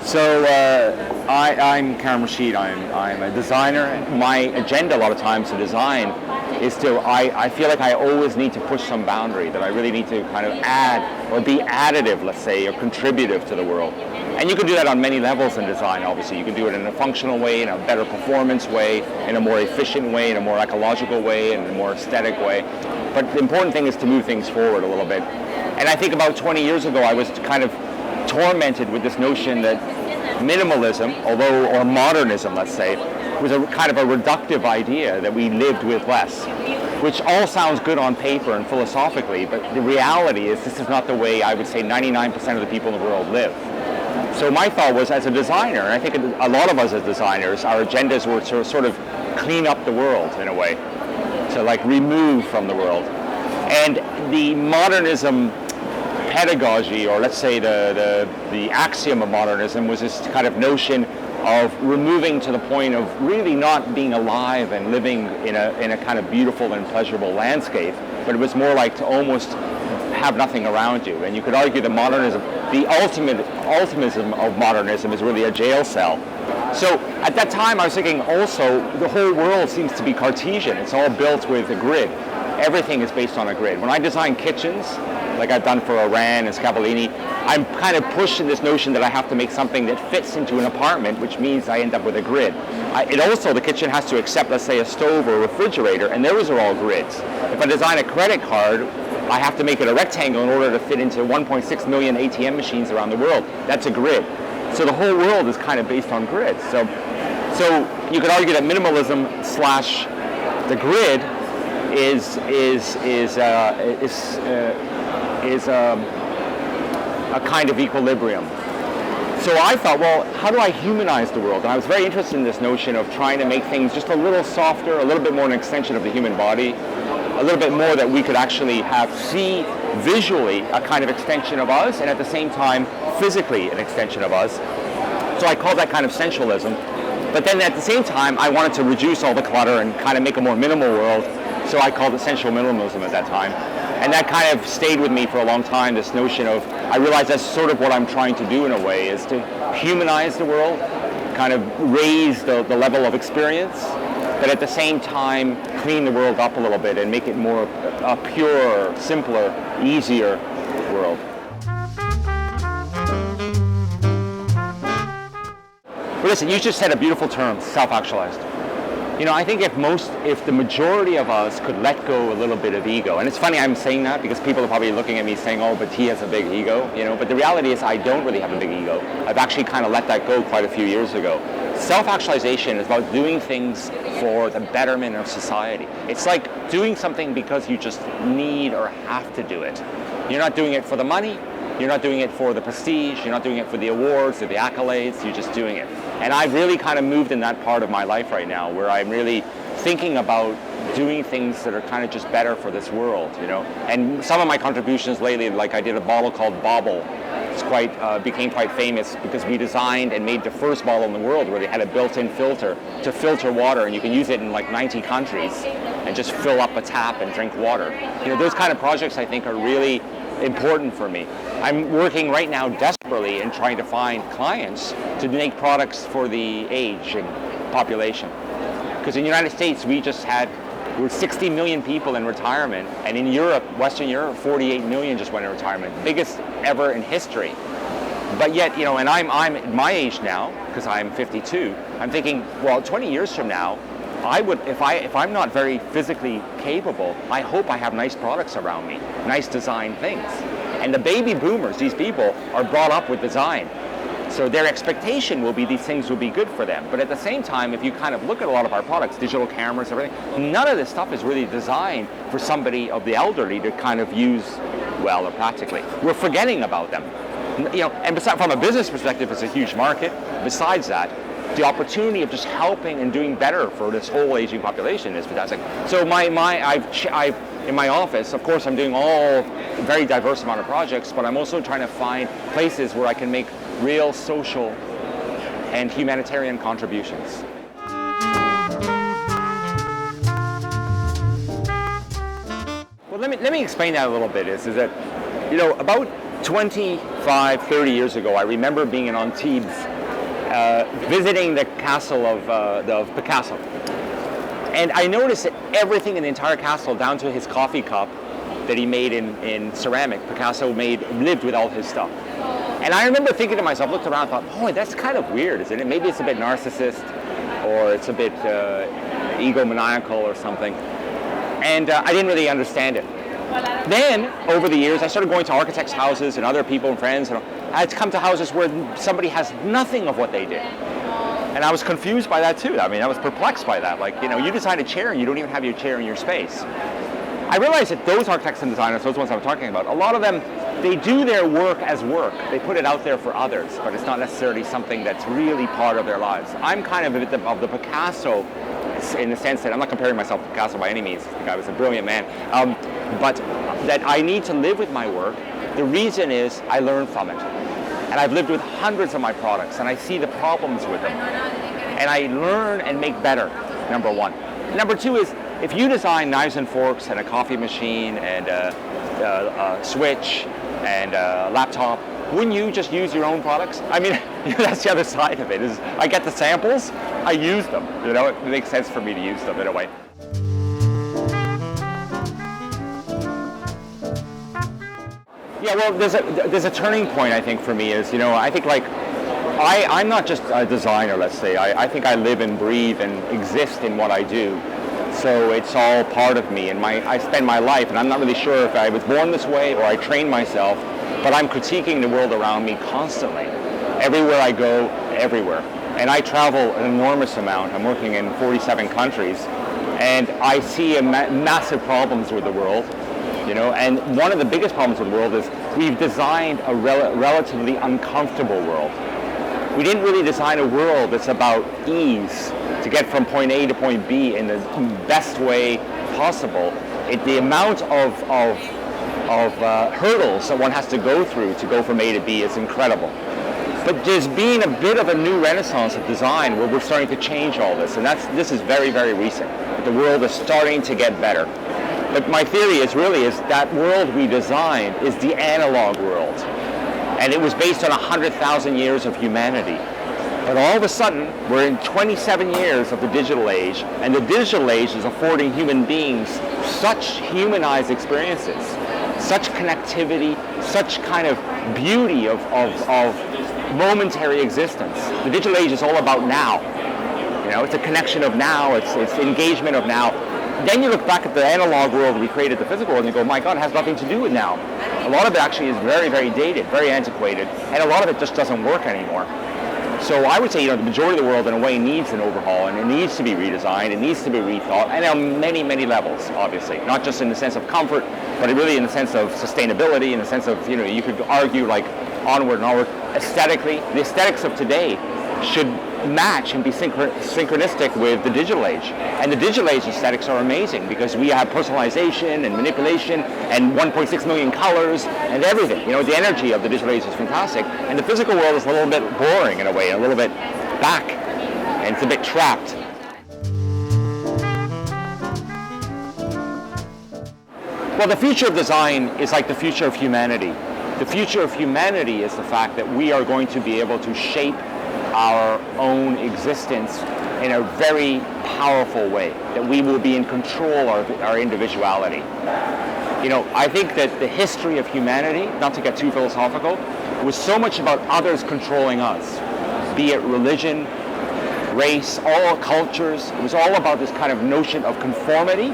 So I'm Karim Rashid. I'm a designer. My agenda a lot of times to design is I feel like I always need to push some boundary, that I really need to kind of add or be additive, let's say, or contributive to the world. And you can do that on many levels in design, obviously. You can do it in a functional way, in a better performance way, in a more efficient way, in a more ecological way, in a more aesthetic way. But the important thing is to move things forward a little bit. And I think about 20 years ago, I was kind of tormented with this notion that minimalism, or modernism, let's say, was a kind of a reductive idea that we lived with less, which all sounds good on paper and philosophically, but the reality is this is not the way I would say 99% of the people in the world live. So my thought was, as a designer, and I think a lot of us as designers, our agendas were to sort of clean up the world in a way, to like remove from the world. And the modernism pedagogy, or let's say the axiom of modernism, was this kind of notion of removing to the point of really not being alive and living in a kind of beautiful and pleasurable landscape, but it was more like to almost have nothing around you. And you could argue that modernism, the ultimism of modernism, is really a jail cell. So at that time I was thinking also the whole world seems to be Cartesian. It's all built with a grid. Everything is based on a grid. When I design kitchens, like I've done for Iran and Scavolini, I'm kind of pushing this notion that I have to make something that fits into an apartment, which means I end up with a grid. The kitchen has to accept, let's say, a stove or a refrigerator, and those are all grids. If I design a credit card, I have to make it a rectangle in order to fit into 1.6 million ATM machines around the world. That's a grid. So the whole world is kind of based on grids. So you could argue that minimalism slash the grid is a kind of equilibrium. So I thought, well, how do I humanize the world? And I was very interested in this notion of trying to make things just a little softer, a little bit more an extension of the human body, a little bit more that we could actually see visually a kind of extension of us, and at the same time physically an extension of us. So I called that kind of sensualism. But then at the same time, I wanted to reduce all the clutter and kind of make a more minimal world. So I called it sensual minimalism at that time. And that kind of stayed with me for a long time, this notion of, I realized that's sort of what I'm trying to do in a way, is to humanize the world, kind of raise the level of experience, but at the same time clean the world up a little bit and make it more a purer, simpler, easier world. But listen, you just said a beautiful term, self-actualized. You know, I think if the majority of us could let go a little bit of ego, and it's funny I'm saying that because people are probably looking at me saying, oh, but he has a big ego, you know, but the reality is I don't really have a big ego. I've actually kind of let that go quite a few years ago. Self-actualization is about doing things for the betterment of society. It's like doing something because you just need or have to do it. You're not doing it for the money, you're not doing it for the prestige, you're not doing it for the awards or the accolades, you're just doing it. And I've really kind of moved in that part of my life right now where I'm really thinking about doing things that are kind of just better for this world, you know. And some of my contributions lately, like I did a bottle called Bobble. It's became quite famous because we designed and made the first bottle in the world where they had a built-in filter to filter water, and you can use it in like 90 countries and just fill up a tap and drink water. You know, those kind of projects I think are really important for me. I'm working right now desperately in trying to find clients to make products for the aging population. Because in the United States, we're 60 million people in retirement, and in Europe, Western Europe, 48 million just went in retirement, biggest ever in history. But yet, you know, and I'm at my age now, because I'm 52, I'm thinking, well, 20 years from now, I would, if I'm not very physically capable, I hope I have nice products around me, nice design things. And the baby boomers, these people, are brought up with design. So their expectation will be these things will be good for them. But at the same time, if you kind of look at a lot of our products, digital cameras, everything, none of this stuff is really designed for somebody of the elderly to kind of use well or practically. We're forgetting about them. You know, and besides, from a business perspective, it's a huge market. Besides that, the opportunity of just helping and doing better for this whole aging population is fantastic. So I've in my office, of course, I'm doing all very diverse amount of projects, but I'm also trying to find places where I can make real social and humanitarian contributions. Well, let me explain that a little bit. Is that, you know, about 25, 30 years ago, I remember being in Antibes visiting the castle of Picasso. And I noticed that everything in the entire castle, down to his coffee cup that he made in ceramic, Picasso lived with all his stuff. And I remember thinking to myself, looked around, thought, oh, that's kind of weird, isn't it? Maybe it's a bit narcissist, or it's a bit egomaniacal or something. And I didn't really understand it. Then, over the years, I started going to architects' houses and other people and friends, and I'd come to houses where somebody has nothing of what they did. And I was confused by that too. I mean, I was perplexed by that. Like, you design a chair and you don't even have your chair in your space. I realized that those architects and designers, those ones I'm talking about, a lot of them, they do their work as work. They put it out there for others, but it's not necessarily something that's really part of their lives. I'm kind of of the Picasso, in the sense that I'm not comparing myself to Picasso by any means. The guy was a brilliant man. But that I need to live with my work. The reason is I learn from it. And I've lived with hundreds of my products, and I see the problems with them. And I learn and make better, number one. Number two is, if you design knives and forks and a coffee machine and a switch and a laptop, wouldn't you just use your own products? I mean, that's the other side of it, is I get the samples, I use them. It makes sense for me to use them in a way. Yeah, well, there's a turning point, I think, for me is, I think I'm not just a designer, let's say. I think I live and breathe and exist in what I do. So it's all part of me, and I spend my life, and I'm not really sure if I was born this way or I trained myself, but I'm critiquing the world around me constantly. Everywhere I go, everywhere. And I travel an enormous amount. I'm working in 47 countries, and I see massive problems with the world. And one of the biggest problems with the world is we've designed a relatively uncomfortable world. We didn't really design a world that's about ease to get from point A to point B in the best way possible. The amount of hurdles that one has to go through to go from A to B is incredible. But there's been a bit of a new renaissance of design where we're starting to change all this, and this is very, very recent. The world is starting to get better. But my theory is that world we designed is the analog world. And it was based on 100,000 years of humanity. But all of a sudden, we're in 27 years of the digital age, and the digital age is affording human beings such humanized experiences, such connectivity, such kind of beauty of momentary existence. The digital age is all about now. It's a connection of now, it's engagement of now. Then you look back at the analog world we created, the physical world, and you go, my God, it has nothing to do with now. A lot of it actually is very, very dated, very antiquated, and a lot of it just doesn't work anymore. So I would say, the majority of the world in a way needs an overhaul, and it needs to be redesigned, it needs to be rethought, and on many, many levels, obviously. Not just in the sense of comfort, but really in the sense of sustainability, in the sense of, you could argue like onward and onward. Aesthetically, the aesthetics of today should match and be synchronistic with the digital age. And the digital age aesthetics are amazing because we have personalization and manipulation and 1.6 million colors and everything. The energy of the digital age is fantastic. And the physical world is a little bit boring in a way, a little bit back, and it's a bit trapped. Well, the future of design is like the future of humanity. The future of humanity is the fact that we are going to be able to shape our own existence in a very powerful way, that we will be in control of our individuality. I think that the history of humanity, not to get too philosophical, was so much about others controlling us, be it religion, race, all cultures. It was all about this kind of notion of conformity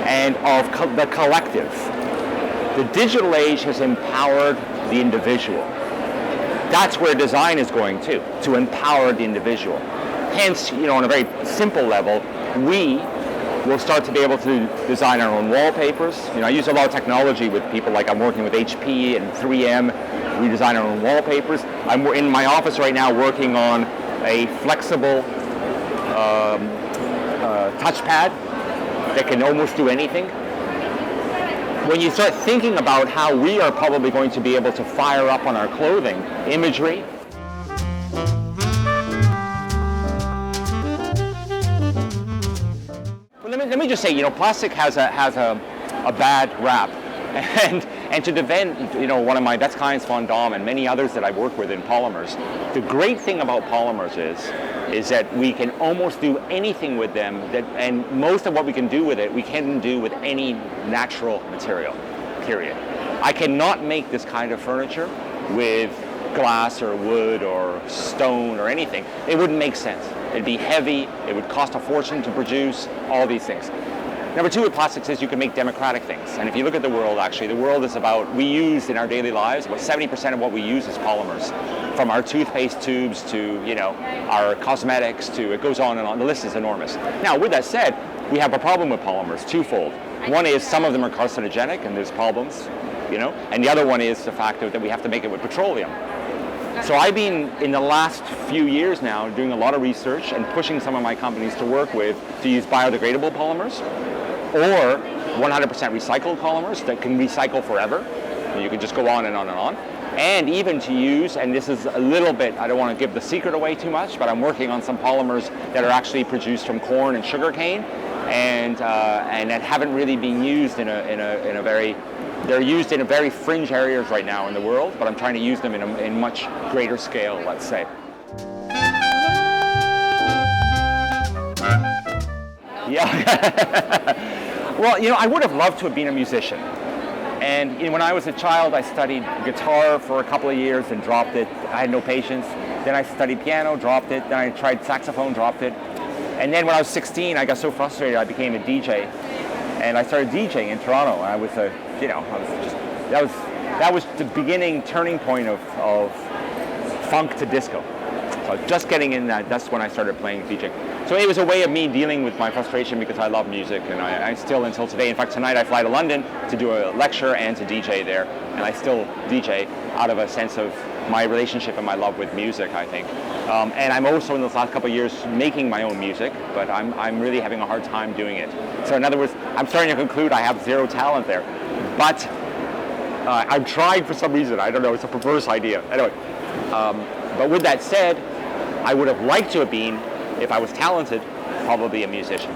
and of the collective. The digital age has empowered the individual. That's where design is going to empower the individual. Hence, on a very simple level, we will start to be able to design our own wallpapers. I use a lot of technology with people, like I'm working with HP and 3M. We design our own wallpapers. I'm in my office right now working on a flexible touchpad that can almost do anything. When you start thinking about how we are probably going to be able to fire up on our clothing imagery, well, let me just say, plastic has a bad rap, and And to defend, one of my best clients, Von Daum, and many others that I've worked with in polymers, the great thing about polymers is that we can almost do anything with them, and most of what we can do with it, we can do with any natural material, period. I cannot make this kind of furniture with glass or wood or stone or anything. It wouldn't make sense. It'd be heavy, it would cost a fortune to produce, all these things. Number two with plastics is you can make democratic things. And if you look at the world, actually, the world is about, we use in our daily lives, about 70% of what we use is polymers. From our toothpaste tubes to, our cosmetics to, it goes on and on. The list is enormous. Now, with that said, we have a problem with polymers, twofold. One is some of them are carcinogenic and there's problems, and the other one is the fact that we have to make it with petroleum. So I've been, in the last few years now, doing a lot of research and pushing some of my companies to work with, to use biodegradable polymers or 100% recycled polymers that can recycle forever. You can just go on and on and on. And even to use, and this is a little bit, I don't want to give the secret away too much, but I'm working on some polymers that are actually produced from corn and sugarcane, and that haven't really been used in a very, they're used in a very fringe areas right now in the world, but I'm trying to use them in much greater scale, let's say. Yeah. Well, I would have loved to have been a musician. And when I was a child, I studied guitar for a couple of years and dropped it. I had no patience. Then I studied piano, dropped it. Then I tried saxophone, dropped it. And then when I was 16, I got so frustrated, I became a DJ. And I started DJing in Toronto. I was that was the beginning turning point of funk to disco. So I was just getting in that's when I started playing DJ. So it was a way of me dealing with my frustration because I love music, and I still, until today, in fact tonight I fly to London to do a lecture and to DJ there, and I still DJ out of a sense of my relationship and my love with music, I think. And I'm also in the last couple of years making my own music, but I'm really having a hard time doing it. So in other words, I'm starting to conclude I have zero talent there. But I've tried for some reason, I don't know, it's a perverse idea. Anyway, but with that said, I would have liked to have been, if I was talented, probably a musician.